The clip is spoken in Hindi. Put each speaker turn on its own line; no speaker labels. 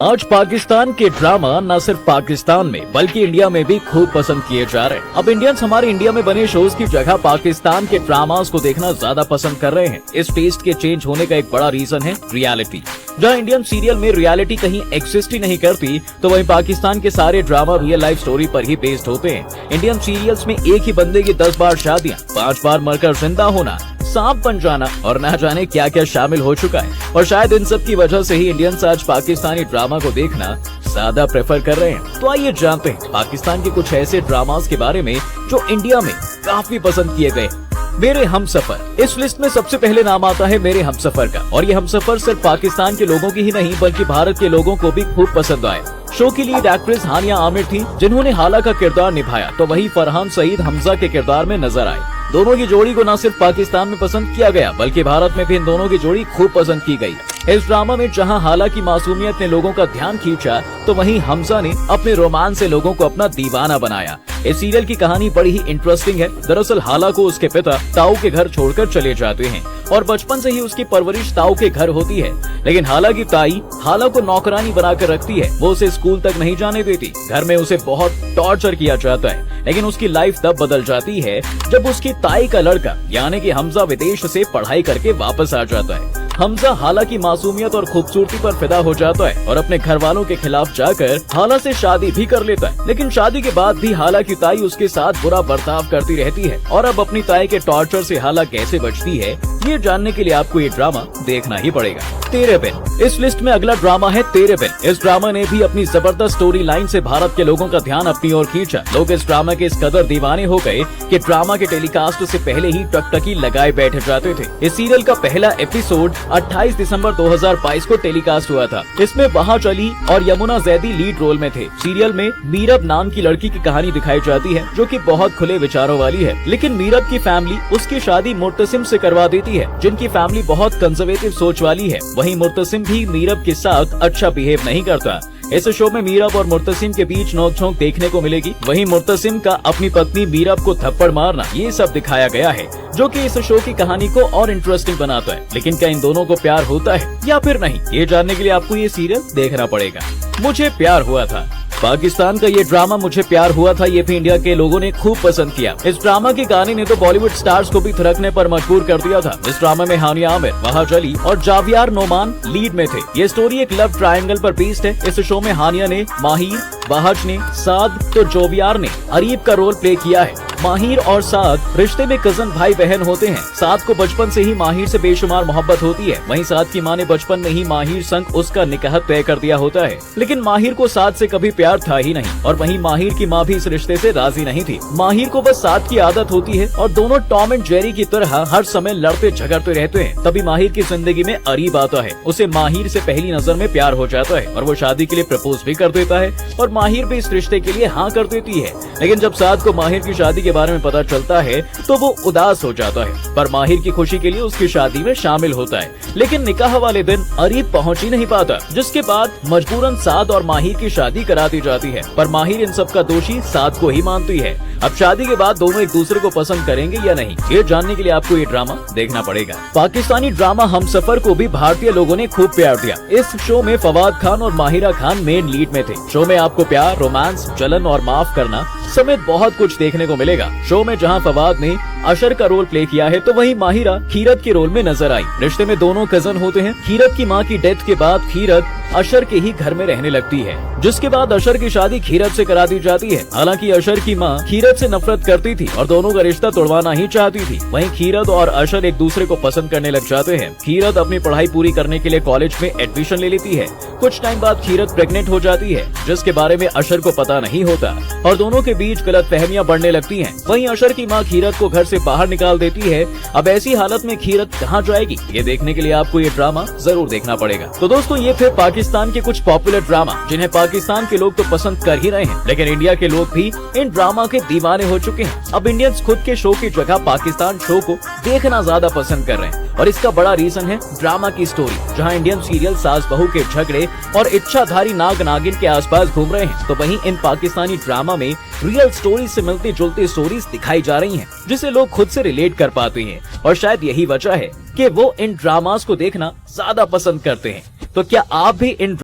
आज पाकिस्तान के ड्रामा न सिर्फ पाकिस्तान में बल्कि इंडिया में भी खूब पसंद किए जा रहे हैं। अब इंडियंस हमारे इंडिया में बने शोज की जगह पाकिस्तान के ड्रामास को देखना ज्यादा पसंद कर रहे हैं। इस टेस्ट के चेंज होने का एक बड़ा रीजन है रियलिटी। जहाँ इंडियन सीरियल में रियलिटी कहीं एग्जिस्ट ही नहीं करती, तो वहीं पाकिस्तान के सारे ड्रामा रियल लाइफ स्टोरी पर ही बेस्ड होते हैं। इंडियन सीरियल्स में एक ही बंदे की 10 बार शादियाँ, 5 बार मरकर जिंदा होना, सांप बन जाना और न जाने क्या क्या शामिल हो चुका है। और शायद इन सब की वजह से ही इंडियंस आज पाकिस्तानी ड्रामा को देखना ज्यादा प्रेफर कर रहे हैं। तो आइए जानते हैं पाकिस्तान के कुछ ऐसे ड्रामास के बारे में जो इंडिया में काफी पसंद किए गए। मेरे हमसफर, इस लिस्ट में सबसे पहले नाम आता है मेरे हमसफर का। और ये हमसफर सिर्फ पाकिस्तान के लोगों की ही नहीं बल्कि भारत के लोगों को भी खूब पसंद आए। शो की लीड एक्ट्रेस हानिया आमिर थी जिन्होंने हाला का किरदार निभाया, तो वही फरहान सईद हमजा के किरदार में नजर आए। दोनों की जोड़ी को न सिर्फ पाकिस्तान में पसंद किया गया बल्कि भारत में भी इन दोनों की जोड़ी खूब पसंद की गई। इस ड्रामा में जहां हाला की मासूमियत ने लोगों का ध्यान खींचा, तो वहीं हमजा ने अपने रोमांस से लोगों को अपना दीवाना बनाया। इस सीरियल की कहानी बड़ी ही इंटरेस्टिंग है। दरअसल हाला को उसके पिता ताऊ के घर छोड़कर चले जाते हैं और बचपन से ही उसकी परवरिश ताऊ के घर होती है। लेकिन हाला की ताई हाला को नौकरानी बनाकर रखती है। वो उसे स्कूल तक नहीं जाने देती। घर में उसे बहुत टॉर्चर किया जाता है। लेकिन उसकी लाइफ तब बदल जाती है जब उसकी ताई का लड़का यानी कि हमजा विदेश से पढ़ाई करके वापस आ जाता है। हमजा हाला की मासूमियत और खूबसूरती पर फिदा हो जाता है और अपने घर वालों के खिलाफ जाकर हाला से शादी भी कर लेता है। लेकिन शादी के बाद भी हाला की ताई उसके साथ बुरा बर्ताव करती रहती है। और अब अपनी ताई के टॉर्चर से हाला कैसे बचती है, ये जानने के लिए आपको ये ड्रामा देखना ही पड़ेगा। तेरे बिन, इस लिस्ट में अगला ड्रामा है तेरे बिन। इस ड्रामा ने भी अपनी जबरदस्त स्टोरी लाइन से भारत के लोगों का ध्यान अपनी ओर खींचा। लोग इस ड्रामा के इस कदर दीवाने हो गए कि ड्रामा के टेलीकास्ट से पहले ही टकटकी लगाए बैठ जाते थे। इस सीरियल का पहला एपिसोड 28 दिसंबर 2022 को टेलीकास्ट हुआ था। इसमें वहाज अली और यमुना जैदी लीड रोल में थे। सीरियल में मीरब नाम की लड़की की कहानी दिखाई जाती है जो कि बहुत खुले विचारों वाली है। लेकिन मीरब की फैमिली उसकी शादी मुर्तसिम से करवा देती है, जिनकी फैमिली बहुत कंजर्वेटिव सोच वाली है। वहीं मुर्तसिम भी मीरब के साथ अच्छा बिहेव नहीं करता। इस शो में मीरब और मुर्तसिम के बीच नोकझोंक देखने को मिलेगी। वहीं मुर्तसिम का अपनी पत्नी मीरब को थप्पड़ मारना, ये सब दिखाया गया है जो कि इस शो की कहानी को और इंटरेस्टिंग बनाता है। लेकिन क्या इन दोनों को प्यार होता है या फिर नहीं, ये जानने के लिए आपको ये सीरियल देखना पड़ेगा। मुझे प्यार हुआ था, पाकिस्तान का ये ड्रामा मुझे प्यार हुआ था, ये भी इंडिया के लोगों ने खूब पसंद किया। इस ड्रामा के गाने ने तो बॉलीवुड स्टार्स को भी थिरकने पर मजबूर कर दिया था। इस ड्रामा में हानिया आमिर, वहाज अली और जावियार नोमान लीड में थे। ये स्टोरी एक लव ट्रायंगल पर बेस्ड है। इस शो में हानिया ने माहिर, वहाज ने साद तो जोवियार ने अरीब का रोल प्ले किया है। माहिर और साद रिश्ते में कजन भाई बहन होते हैं। साद को बचपन से ही माहिर से बेशुमार मोहब्बत होती है। वहीं साद की मां ने बचपन में ही माहिर संग उसका निकाह तय कर दिया होता है। लेकिन माहिर को साद से कभी प्यार था ही नहीं और वहीं माहिर की मां भी इस रिश्ते से राजी नहीं थी। माहिर को बस साद की आदत होती है और दोनों टॉम एंड जेरी की तरह हर समय लड़ते झगड़ते रहते हैं। तभी माहिर की जिंदगी में अरीब आता है। उसे माहिर से पहली नजर में प्यार हो जाता है और वो शादी के लिए प्रपोज भी कर देता है और माहिर भी इस रिश्ते के लिए हाँ कर देती है। लेकिन जब साद को माहिर की शादी के बारे में पता चलता है तो वो उदास हो जाता है, पर माहिर की खुशी के लिए उसकी शादी में शामिल होता है। लेकिन निकाह वाले दिन अरीब पहुंच ही नहीं पाता, जिसके बाद मजबूरन साद और माहिर की शादी करा दी जाती है। पर माहिर इन सब का दोषी साद को ही मानती है। अब शादी के बाद दोनों एक दूसरे को पसंद करेंगे या नहीं, ये जानने के लिए आपको ये ड्रामा देखना पड़ेगा। पाकिस्तानी ड्रामा हमसफर को भी भारतीय लोगों ने खूब प्यार दिया। इस शो में फवाद खान और माहिरा खान मेन लीड में थे। शो में आपको प्यार, रोमांस, जलन और माफ करना समेत बहुत कुछ देखने को मिलेगा। शो में जहां फवाद ने अशर का रोल प्ले किया है, तो वहीं माहिरा खीरत के रोल में नजर आई। रिश्ते में दोनों कजन होते हैं। खीरत की मां की डेथ के बाद खीरत अशर के ही घर में रहने लगती है, जिसके बाद अशर की शादी खीरत से करा दी जाती है। हालांकि अशर की मां खीरत से नफरत करती थी और दोनों का रिश्ता तोड़वाना ही चाहती थी। वहीं खीरत और अशर एक दूसरे को पसंद करने लग जाते हैं। खीरत अपनी पढ़ाई पूरी करने के लिए कॉलेज में एडमिशन ले लेती है। कुछ टाइम बाद खीरत प्रेग्नेंट हो जाती है, जिसके बारे में अशर को पता नहीं होता और दोनों के बीच गलतफहमियां बढ़ने लगती हैं। वहीं अशर की मां खीरत को घर से बाहर निकाल देती है। अब ऐसी हालत में खीरत कहां जाएगी, ये देखने के लिए आपको ये ड्रामा जरूर देखना पड़ेगा। तो दोस्तों, ये थे पाकिस्तान के कुछ पॉपुलर ड्रामा जिन्हें पाकिस्तान के लोग तो पसंद कर ही रहे हैं, लेकिन इंडिया के लोग भी इन ड्रामा के दीवाने हो चुके हैं। अब इंडियंस खुद के शो की जगह पाकिस्तान शो को देखना ज्यादा पसंद कर रहे हैं और इसका बड़ा रीजन है ड्रामा की स्टोरी। जहां इंडियन सीरियल सास बहू के झगड़े और इच्छाधारी नाग नागिन के आसपास घूम रहे हैं, तो वहीं इन पाकिस्तानी ड्रामा में रियल स्टोरी से मिलती जुलती स्टोरीज दिखाई जा रही हैं, जिसे लोग खुद से रिलेट कर पाते हैं। और शायद यही वजह है कि वो इन ड्रामास को देखना ज्यादा पसंद करते हैं। तो क्या आप भी इन